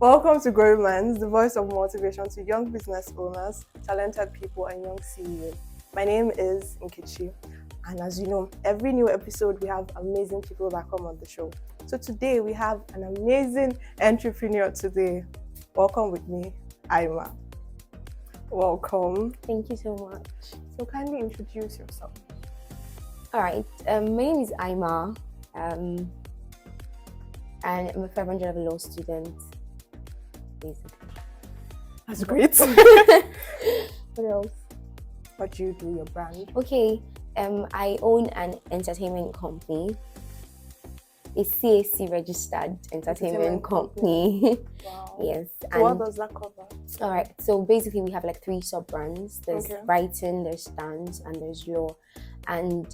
Welcome to Growing Minds, the voice of motivation to young business owners, talented people, and young CEOs. My name is Nkechi, and as you know, every new episode we have amazing people that come on the show. So today we have an amazing entrepreneur today. Welcome with me, Aima. Welcome. Thank you so much. So kindly introduce yourself. All right, my name is Aima, and I'm a 500 level law student. Basically. That's great. What else? What do you do, your brand? Okay, I own an entertainment company, a CAC registered entertainment company. Wow. Yes. So what does that cover? All right, so basically we have like 3 sub brands. There's Okay. writing, there's dance, and there's law. And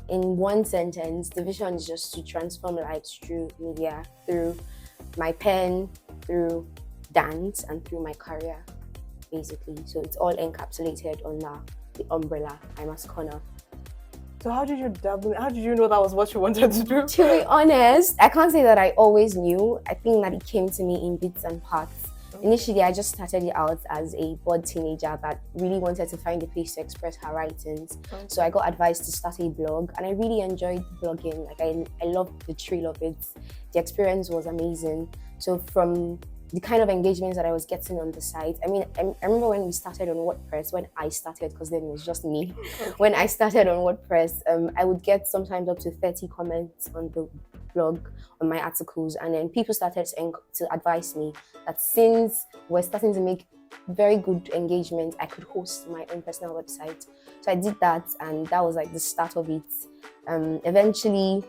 in one sentence, the vision is just to transform lives through media, through my pen, through dance, and through my career, basically. So it's all encapsulated under the umbrella Aima's Corner. So how did you dabble? How did you know that was what you wanted to do? To be honest, I can't say that I always knew. I think that it came to me in bits and parts. Initially, I just started it out as a bored teenager that really wanted to find a place to express her writings. Okay. So I got advised to start a blog, and I really enjoyed blogging. Like I loved the thrill of it. The experience was amazing. So from the kind of engagements that I was getting on the site, I mean, I remember when we started on WordPress, when I started, because then it was just me. When I started on WordPress, I would get sometimes up to 30 comments on the blog, on my articles, and then people started to advise me that since we're starting to make very good engagement, I could host my own personal website. So I did that, and that was like the start of it. Eventually,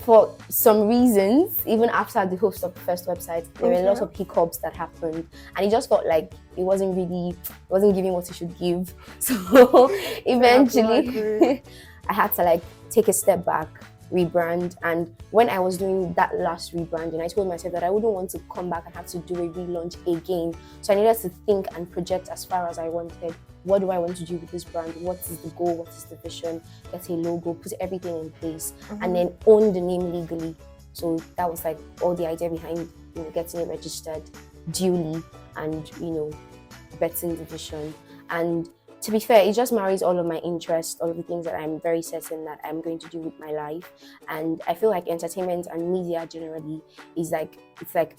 for some reasons, even after the host of the first website, there were a lot of hiccups that happened, and it just felt like it wasn't giving what it should give. So eventually, I had to like take a step back, rebrand. And when I was doing that last rebranding, I told myself that I wouldn't want to come back and have to do a relaunch again. So I needed to think and project as far as I wanted. What do I want to do with this brand? What is the goal? What is the vision? Get a logo, put everything in place, and then own the name legally. So that was like all the idea behind getting it registered duly and betting the vision. And to be fair, it just marries all of my interests, all of the things that I'm very certain that I'm going to do with my life. And I feel like entertainment and media generally is like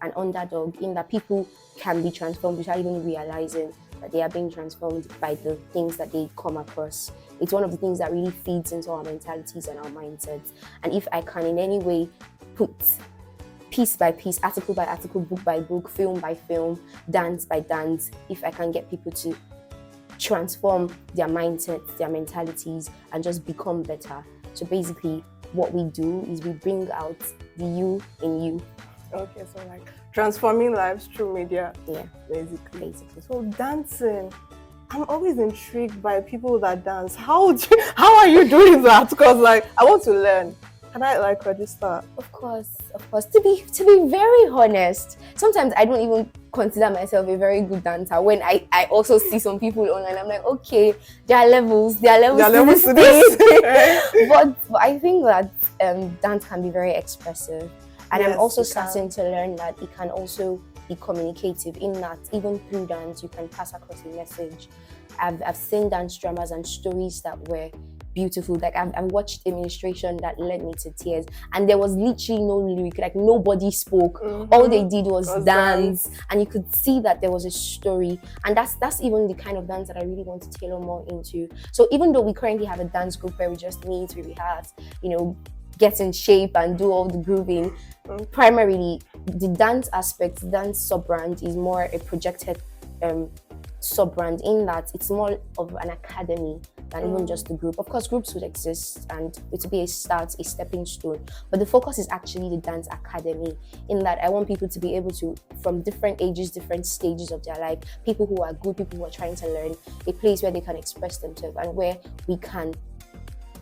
an underdog in that people can be transformed without even realizing that they are being transformed by the things that they come across. It's one of the things that really feeds into our mentalities and our mindsets. And if I can in any way put piece by piece, article by article, book by book, film by film, dance by dance, if I can get people to transform their mindsets, their mentalities, and just become better. So basically, what we do is we bring out the you in you. Okay, so like transforming lives through media. Yeah, basically. So dancing, I'm always intrigued by people that dance. How are you doing that? Because like I want to learn. Can I like register? Of course. To be very honest, sometimes I don't even consider myself a very good dancer. When I also see some people online, I'm like, okay, there are levels to this. But I think that dance can be very expressive. And yes, I'm also starting to learn that it can also be communicative, in that even through dance, you can pass across a message. I've seen dance dramas and stories that were beautiful. Like I've watched a ministration that led me to tears, and there was literally no lyric, like nobody spoke. All they did was dance, and you could see that there was a story. And that's even the kind of dance that I really want to tailor more into. So even though we currently have a dance group where we just meet, we rehearse, get in shape and do all the grooving, primarily the dance aspect, dance sub-brand is more a projected sub-brand, in that it's more of an academy than even just the group. Of course, groups would exist and it would be a start, a stepping stone, but the focus is actually the dance academy, in that I want people to be able to, from different ages, different stages of their life, people who are good, people who are trying to learn, a place where they can express themselves and where we can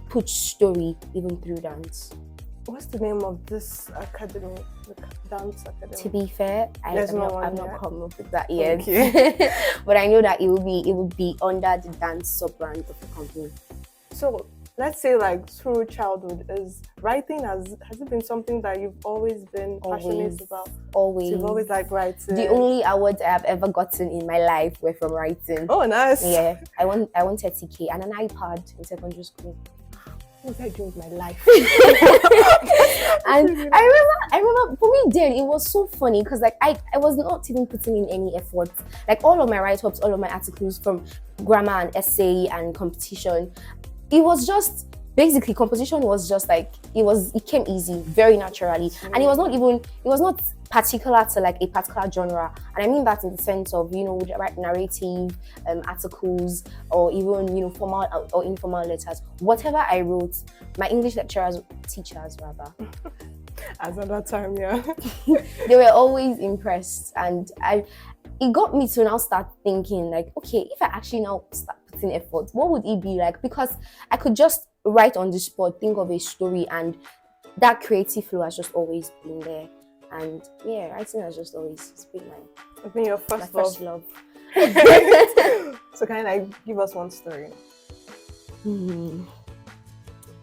put story even through dance. What's the name of this academy, the dance academy? To be fair, I've not come up with that yet. Okay. But I know that it will be under the dance sub-brand of the company. So let's say like through childhood, is writing has it been something that you've always been passionate about? Always. So you've always like writing. The only awards I have ever gotten in my life were from writing. Oh, nice. Yeah, I won 30K and an iPad in secondary school. What was I doing with my life? And I remember for me then it was so funny because like I was not even putting in any effort. Like all of my write-ups, all of my articles from grammar and essay and competition, it was just basically composition was just like it came easy, very naturally. And it was not particular to like a particular genre, and I mean that in the sense of, you know, write narrative articles, or even, formal or informal letters. Whatever I wrote, my English teachers rather As at that time, yeah. they were always impressed, and it got me to now start thinking like, okay, if I actually now start putting effort, what would it be like? Because I could just write on the spot, think of a story, and that creative flow has just always been there. And yeah, writing has just always been I think your first love. So can you like give us one story?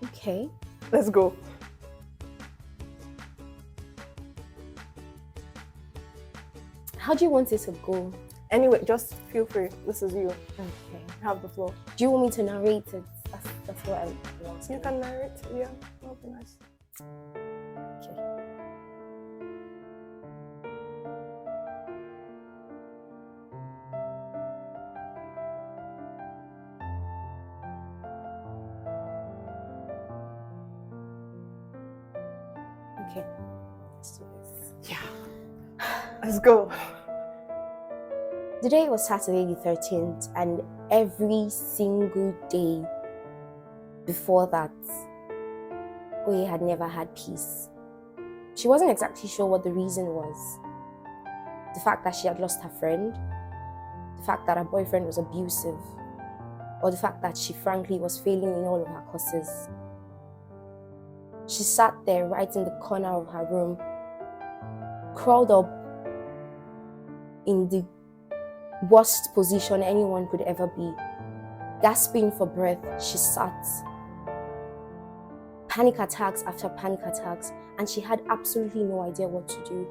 Okay, let's go. How do you want it to go? Anyway, just feel free. This is you. Okay. Have the floor. Do you want me to narrate it? That's what I want. You can narrate. Yeah, that'll be nice. Okay. Okay. Let's do this. Yeah. Let's go. Today was Saturday the 13th, and every single day before that, Oye had never had peace. She wasn't exactly sure what the reason was. The fact that she had lost her friend, the fact that her boyfriend was abusive, or the fact that she frankly was failing in all of her courses. She sat there right in the corner of her room, curled up in the worst position anyone could ever be. Gasping for breath, she sat. Panic attacks after panic attacks, and she had absolutely no idea what to do.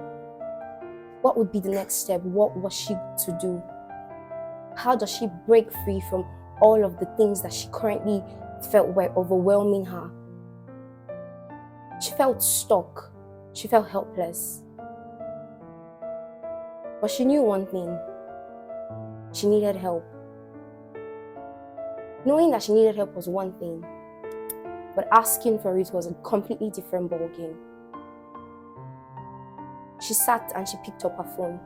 What would be the next step? What was she to do? How does she break free from all of the things that she currently felt were overwhelming her? She felt stuck. She felt helpless. But she knew one thing. She needed help. Knowing that she needed help was one thing, but asking for it was a completely different ballgame. She sat and she picked up her phone,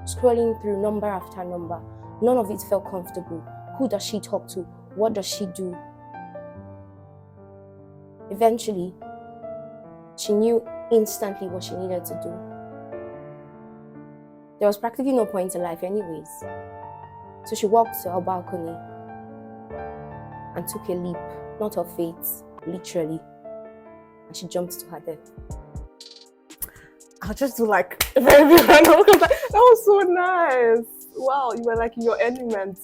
scrolling through number after number. None of it felt comfortable. Who does she talk to? What does she do? Eventually, she knew instantly what she needed to do. There was practically no point in life anyways. So she walked to her balcony and took a leap, not of faith, literally. And she jumped to her death. I'll just do like a very random because that was so nice. Wow, you were like in your element.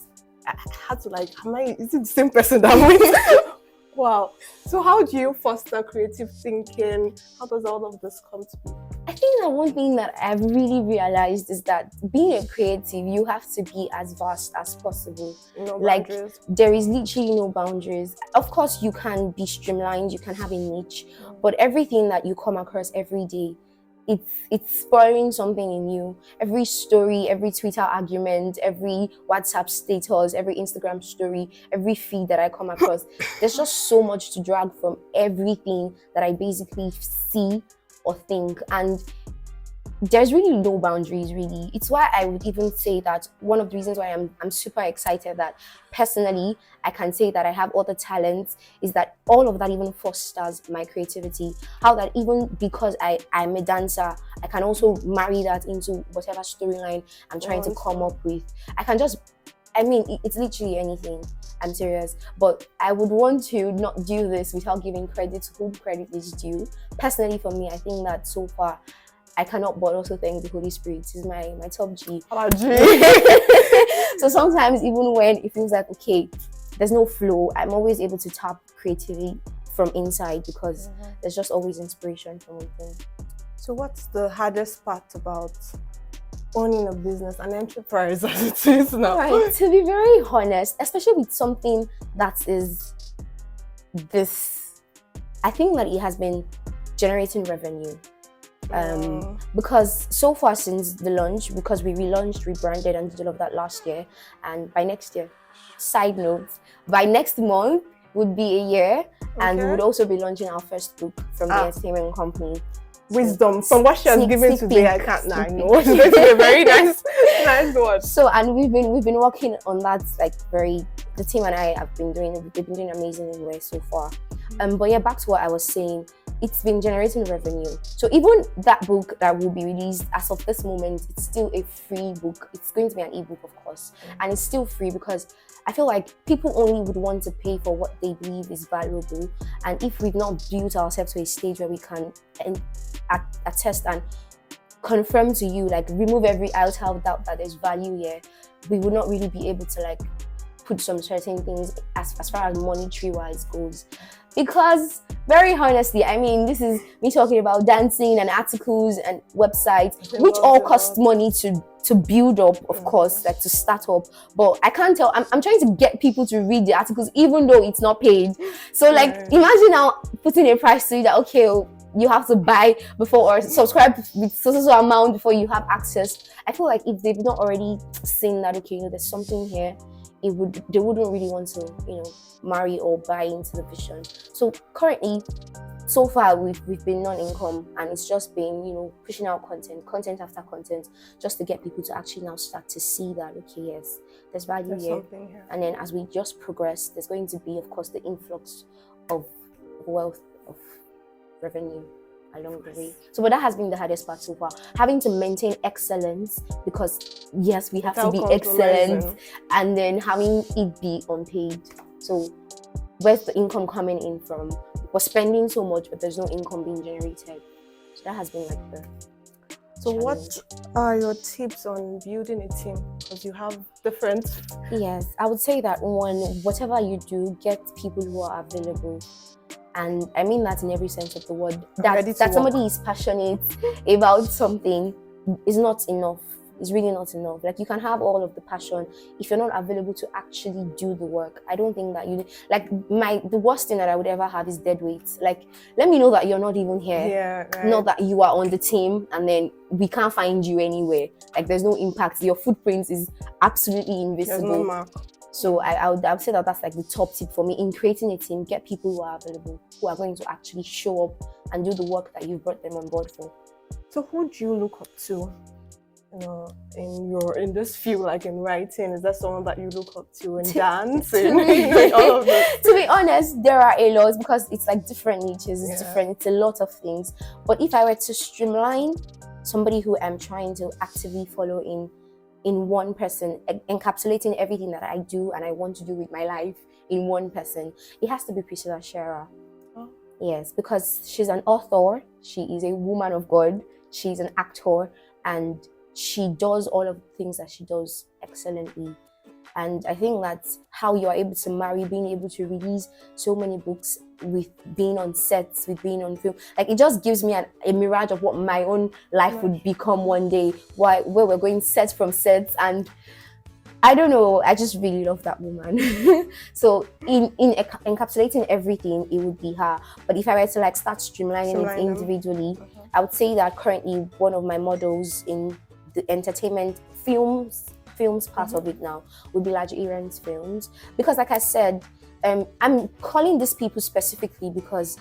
I had to like, is it the same person that went? Wow. So how do you foster creative thinking? How does all of this come to be? I think that one thing that I've really realized is that being a creative, you have to be as vast as possible. No like boundaries. there is literally no boundaries. Of course, you can be streamlined, you can have a niche, but everything that you come across every day, it's spurring something in you. Every story, every Twitter argument, every WhatsApp status, every Instagram story, every feed that I come across, there's just so much to drag from everything that I basically see or think, and there's really no boundaries really. It's why I would even say that one of the reasons why I'm super excited that personally I can say that I have all the talents is that all of that even fosters my creativity. How that even because I'm a dancer, I can also marry that into whatever storyline I'm trying to come up with. I can just, it's literally anything. I'm serious. But I would want to not do this without giving credit to whom credit is due. Personally, for me, I think that so far, I cannot but also thank the Holy Spirit. He's my top G. Oh, G. So sometimes, even when it feels like, okay, there's no flow. I'm always able to tap creativity from inside because there's just always inspiration from within. So what's the hardest part about owning a business, an enterprise as it is now? Right, to be very honest, especially with something that is this, I think that it has been generating revenue. Because so far since the launch, because we relaunched, rebranded and did all of that last year, and by next year, side note, by next month would be a year, and we would also be launching our first book from the entertainment company. Wisdom from what she has given today, I can't now. I know it's going to be a very nice one. So, and we've been working on that, like the team and I have been doing, they've been doing amazing way so far. But yeah, back to what I was saying, it's been generating revenue. So even that book that will be released as of this moment, it's still a free book. It's going to be an ebook, of course, and it's still free because I feel like people only would want to pay for what they believe is valuable. And if we've not built ourselves to a stage where we can attest and confirm to you, like remove every iota of doubt that there's value here, we would not really be able to like put some certain things as far as monetary wise goes. Because very honestly, I mean, this is me talking about dancing and articles and websites, which all cost money to build up, of course, like to start up. But I can't tell, I'm trying to get people to read the articles, even though it's not paid. So like, imagine now putting a price to it that, okay, you have to buy before or subscribe with so amount before you have access. I feel like if they've not already seen that, okay, there's something here, they wouldn't really want to, marry or buy into the vision. So currently, so far we've been non-income, and it's just been pushing out content after content, just to get people to actually now start to see that, okay, yes, there's value here. And then as we just progress, there's going to be, of course, the influx of wealth, of revenue along the way. So but that has been the hardest part so far, having to maintain excellence, because yes, we have to be excellent, and then having it be unpaid. So where's the income coming in from? We're spending so much, but there's no income being generated. So that has been like the So challenge. What are your tips on building a team? Because you have different... Yes, I would say that whatever you do, get people who are available. And I mean that in every sense of the word. That somebody is passionate about something is not enough. It's really not enough. Like, you can have all of the passion if you're not available to actually do the work. I don't think that the worst thing that I would ever have is dead weight. Like, let me know that you're not even here. Yeah, right. Not that you are on the team and then we can't find you anywhere. Like, there's no impact. Your footprint is absolutely invisible. There's no mark. So I would say that that's like the top tip for me in creating a team. Get people who are available, who are going to actually show up and do the work that you've brought them on board for. So who do you look up to? In this field, like in writing, is that someone that you look up to in dancing? All of this? To be honest, there are a lot, because it's like different niches, it's different, it's a lot of things. But if I were to streamline somebody who I'm trying to actively follow in one person, encapsulating everything that I do and I want to do with my life in one person, it has to be Priscilla Shera. Oh. Yes, because she's an author, she is a woman of God, she's an actor, and she does all of the things that she does excellently. And I think that's how you are able to marry being able to release so many books with being on sets, with being on film. Like, it just gives me a mirage of what my own life would become one day, where we're going set from sets. And I don't know, I just really love that woman. So in encapsulating everything, it would be her. But if I were to like start streamlining it individually, I would say that currently one of my models in the entertainment films part of it now would be Large Aaron's films, because like I said, I'm calling these people specifically because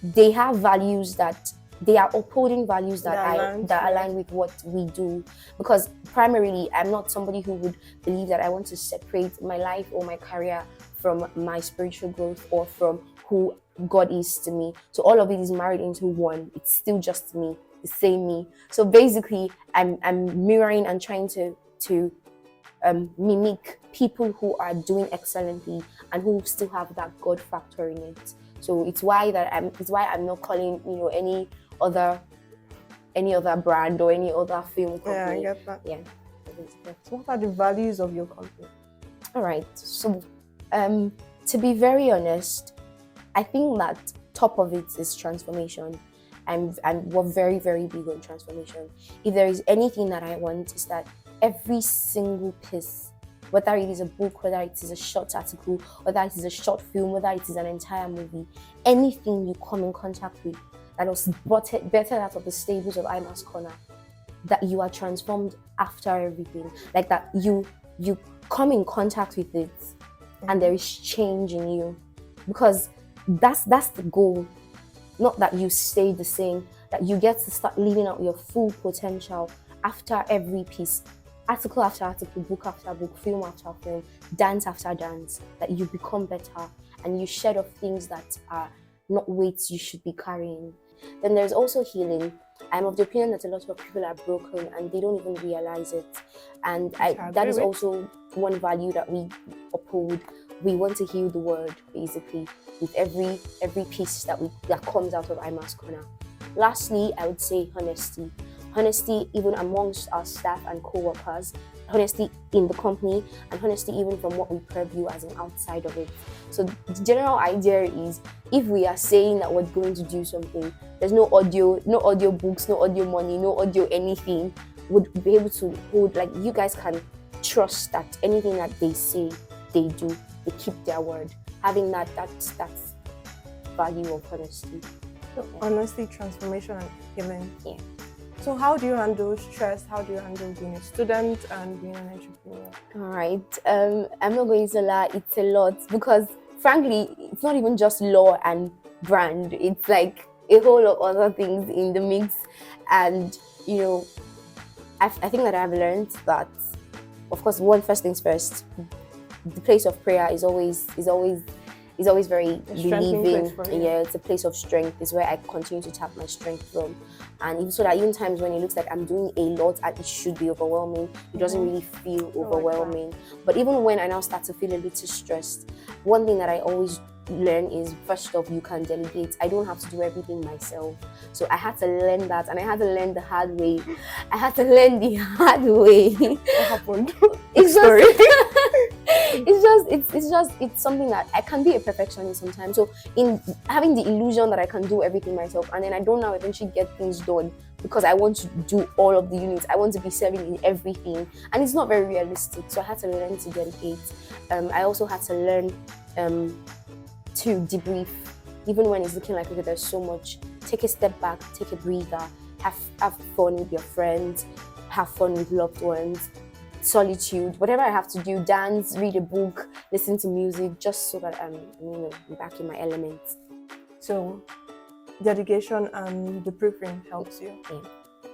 they have values that they are upholding values that align with what we do. Because primarily, I'm not somebody who would believe that I want to separate my life or my career from my spiritual growth or from who God is to me. So all of it is married into one. It's still just me, the same me. So basically, I'm mirroring and trying to mimic people who are doing excellently and who still have that God factor in it. So it's why I'm not calling any other brand or any other film company. Yeah, I get that. Yeah. So what are the values of your company? All right. So To be very honest, I think that top of it is transformation. And we're very, very big on transformation. If there is anything that I want, is that every single piece, whether it is a book, whether it is a short article, whether it is a short film, whether it is an entire movie, anything you come in contact with that was better out of the stables of Aima's Corner, that you are transformed after everything. Like that you come in contact with it and there is change in you. Because that's the goal. Not that you stay the same, that you get to start living out your full potential after every piece, article after article, book after book, film after film, dance after dance, that you become better and you shed off things that are not weights you should be carrying. Then there's also healing. I'm of the opinion that a lot of people are broken and they don't even realize it. And that is also one value that we uphold. We want to heal the world, basically, with every piece that comes out of Aima's Corner. Lastly, I would say honesty. Honesty even amongst our staff and co-workers, honesty in the company, and honesty even from what we preview as an outside of it. So the general idea is, if we are saying that we're going to do something, there's no audio books, no audio money, no audio anything would be able to hold, like, you guys can trust that anything that they say, they do. They keep their word. Having that value of honesty. So honesty, transformation, and healing. Yeah. So how do you handle stress? How do you handle being a student and being an entrepreneur? All right. I'm not going to lie, it's a lot, because frankly, it's not even just law and brand. It's like a whole lot of other things in the mix. And I think that I've learned that, of course, first things first, the place of prayer is always very believing. Yeah, it's a place of strength. It's where I continue to tap my strength from. And even so that even times when it looks like I'm doing a lot and it should be overwhelming, it doesn't really feel overwhelming. But even when I now start to feel a little stressed, one thing that I always learn is, first off, you can delegate. I don't have to do everything myself. So I had to learn that, and I had to learn the hard way. What happened? It's something that I can be a perfectionist sometimes. So in having the illusion that I can do everything myself, and then I don't now eventually get things done because I want to do all of the units. I want to be serving in everything, and it's not very realistic. So I had to learn to delegate. I also had to learn to debrief, even when it's looking like, okay, there's so much. Take a step back, take a breather, have fun with your friends, have fun with loved ones, solitude, whatever I have to do, dance, read a book, listen to music, just so that I'm back in my element. So dedication and debriefing helps you. Yeah.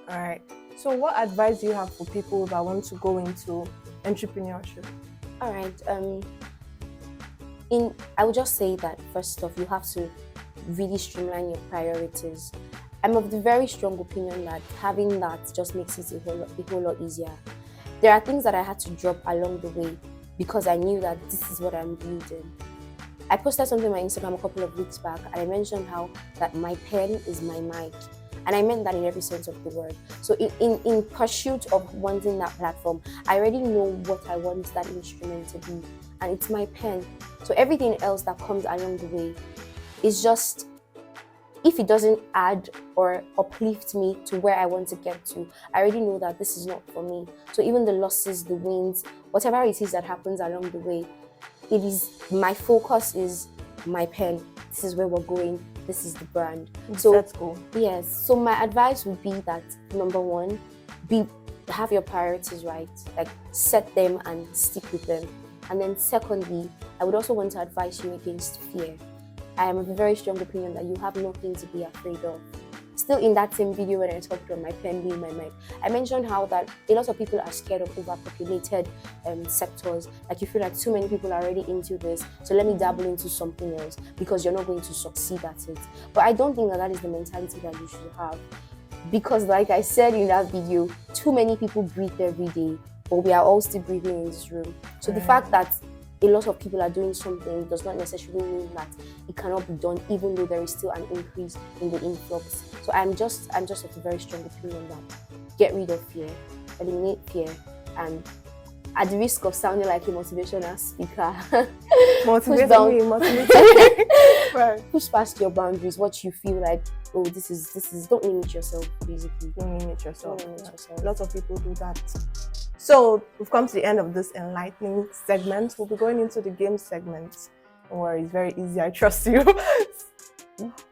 All right. So what advice do you have for people that want to go into entrepreneurship? All right. I would just say that, first off, you have to really streamline your priorities. I'm of the very strong opinion that having that just makes it a whole lot easier. There are things that I had to drop along the way because I knew that this is what I'm building. I posted something on my Instagram a couple of weeks back, and I mentioned how that my pen is my mic. And I meant that in every sense of the word. So in pursuit of wanting that platform, I already know what I want that instrument to be. And it's my pen. So everything else that comes along the way is just, if it doesn't add or uplift me to where I want to get to, I already know that this is not for me. So even the losses, the wins, whatever it is that happens along the way, my focus is my pen. This is where we're going. This is the brand. So that's cool. Yes. So my advice would be that, number one, have your priorities right. Like, set them and stick with them. And then secondly, I would also want to advise you against fear. I am of a very strong opinion that you have nothing to be afraid of. Still in that same video when I talked about my pen being my mic, I mentioned how that a lot of people are scared of overpopulated sectors. Like, you feel like too many people are already into this, so let me dabble into something else because you're not going to succeed at it. But I don't think that is the mentality that you should have. Because like I said in that video, too many people breathe every day, but we are all still breathing in this room. So the fact that a lot of people are doing something does not necessarily mean that it cannot be done, even though there is still an increase in the influx. So I'm just of a very strong opinion that get rid of fear, eliminate fear, and at the risk of sounding like a motivational speaker, Motivate down. me, motivate me. Right. push past your boundaries. What you feel like, oh, this is. Don't limit yourself, basically. Don't limit yourself. Don't limit yourself. Lots of people do that. So we've come to the end of this enlightening segment. We'll be going into the game segment. Don't worry, it's very easy. I trust you.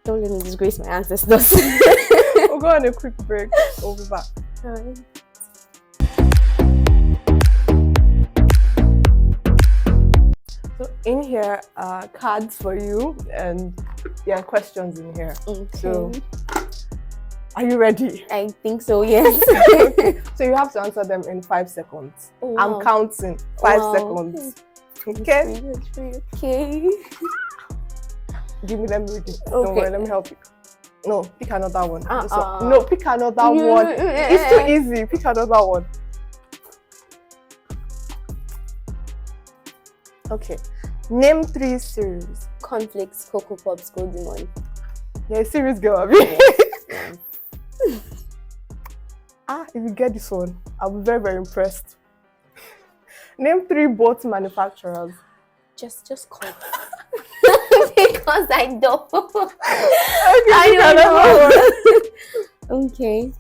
Don't let me disgrace my ancestors. We'll go on a quick break. We'll be back. Alright. So in here are cards for you, and there are questions in here. Okay. So are you ready? I think so, yes. So you have to answer them in 5 seconds. Oh, wow. I'm counting 5 Wow. seconds. Okay? Okay. Give me them ready. Don't Okay. worry, let me help you. No, pick another one. This Uh-uh. one. No, pick another one. It's too easy. Pick another one. Okay. Name 3 series. Conflicts, Cocoa Pops, Golden One. You're a serious girl, Abi. If you get this one, I'll be very, very impressed. Name 3 boat manufacturers. Just call. Because I don't. Okay, I pick don't another one. Okay.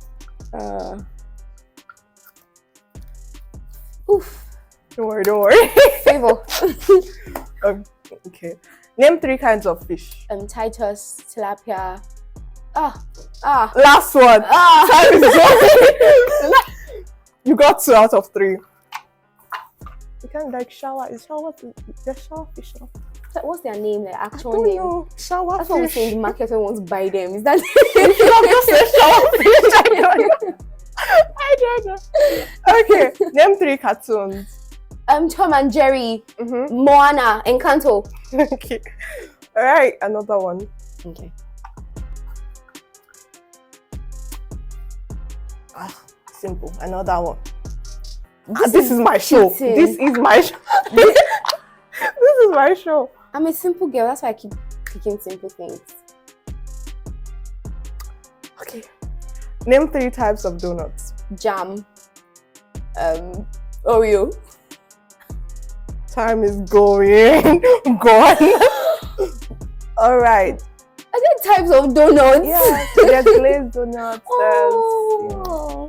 Oof. Don't worry. Favor. Okay. Name 3 kinds of fish. Titus, tilapia. Last one. Time is going. You got 2 out of 3. You can like shower. Is shower fish now? What's their name? Their I actual don't name? know. Shower That's what we fish. say in the market when we want to buy them. Is that? You should have just said shower fish. I don't know. Okay. Name 3 cartoons. Tom and Jerry, Mm-hmm. Moana, Encanto. Okay. All right. Another one. Okay. Simple. Another one. This is my show. cheating. This is my show. This is my show. I'm a simple girl. That's why I keep picking simple things. Okay. Name 3 types of donuts. Jam, Oreo. Time is going. Gone. All right. Are there types of donuts? Yeah. There's glazed donuts. Oh.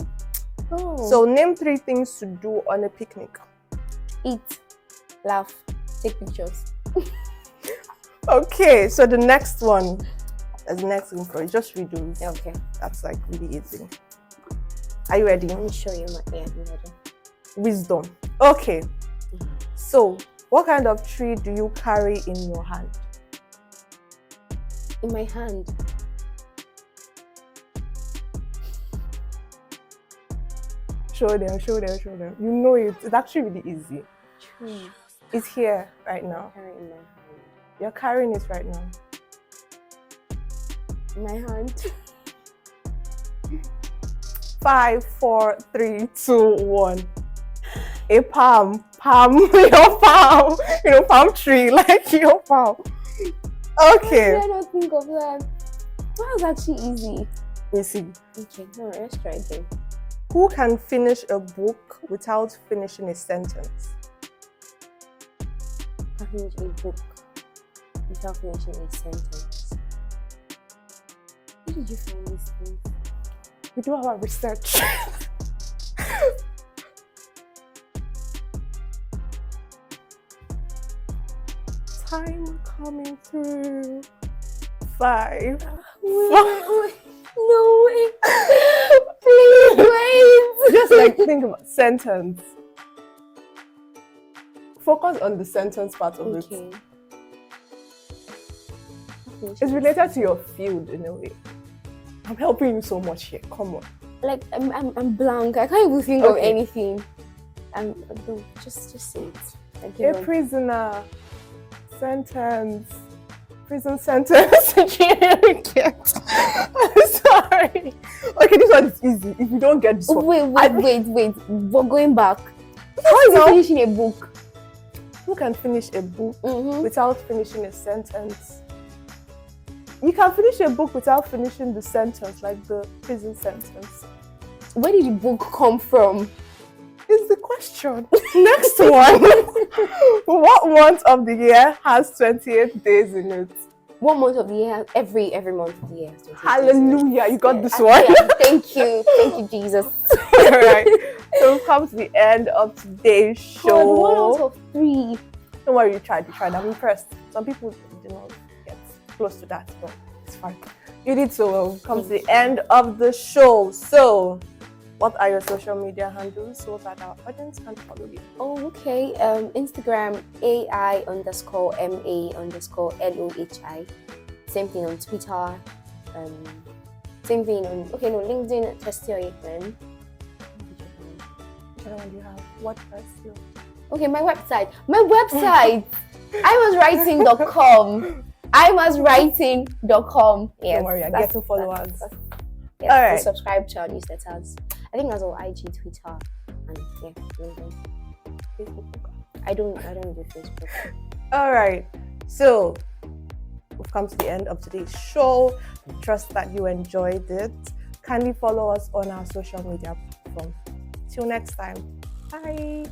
So name 3 things to do on a picnic. Eat, laugh, take pictures. Okay. So the next one. There's the next one for you. Just read those. Okay. That's like really easy. Are you ready? Let me show you my. Yeah, I'm ready. Wisdom. Okay. So, what kind of tree do you carry in your hand? In my hand. Show them. You know it. It's actually really easy. Tree. It's here right now. Carry in my hand. You're carrying it right now. In my hand. 5, 4, 3, 2, 1. A palm, your palm. Palm tree, like your palm. Okay. I don't think of that. That was actually easy. You see, Okay, no, let's try again. who can finish a book without finishing a sentence? I finish a book without finishing a sentence. Where did you find these things? We do our research. Time coming through. 5. Wait. No way. Please wait. Just like think about sentence. Focus on the sentence part of it. Okay. It's related to your field in a way. I'm helping you so much here. Come on. Like I'm blank. I can't even think of Okay. anything. No, just say it. I A give up. prisoner. Sentence. Prison sentence. I'm sorry. Okay, this one is easy. If you don't get this one. Wait. We're going back. How is it finishing a book? Who can finish a book Mm-hmm. without finishing a sentence? You can finish a book without finishing the sentence, like the prison sentence. Where did the book come from? It's the Question. Next one. What month of the year has 28 days in it? One month of the year, every month of the year. Has 28 days in it. Hallelujah, you got this Yeah, one. Thank you, Jesus. All right. So we've come to the end of today's show. God, 1 out of 3. Don't worry, you tried. I'm impressed. Some people did not get close to that, but it's fine. You did so well. We've come to the end of the show. So, what are your social media handles so that our audience can follow you? Oh, okay. Instagram, AI_MA_LOHI. Same thing on Twitter. Same thing on, LinkedIn, Testy Oyekpen. Which one do you have? WordPress? Okay, my website. imaswriting.com. imaswriting.com. Yes. Don't worry, I'm getting followers. Yes, all right. Subscribe to our newsletters. I think that's all. IG, Twitter, and LinkedIn. Facebook. I don't do Facebook. All right. So we've come to the end of today's show. Trust that you enjoyed it. Kindly follow us on our social media platforms. Till next time. Bye.